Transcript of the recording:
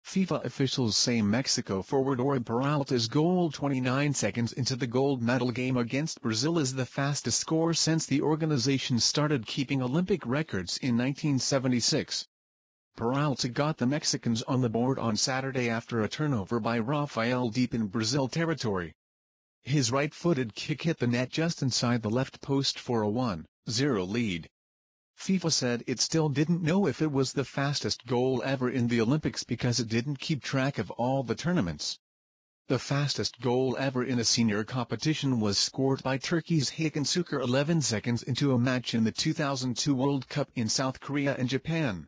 FIFA officials say Mexico forward Oribe Peralta's goal 29 seconds into the gold medal game against Brazil is the fastest score since the organization started keeping Olympic records in 1976. Peralta got the Mexicans on the board on Saturday after a turnover by Rafael deep in Brazil territory. His right-footed kick hit the net just inside the left post for a 1-0 lead. FIFA said it still didn't know if it was the fastest goal ever in the Olympics because it didn't keep track of all the tournaments. The fastest goal ever in a senior competition was scored by Turkey's Hakan Sukur 11 seconds into a match in the 2002 World Cup in South Korea and Japan.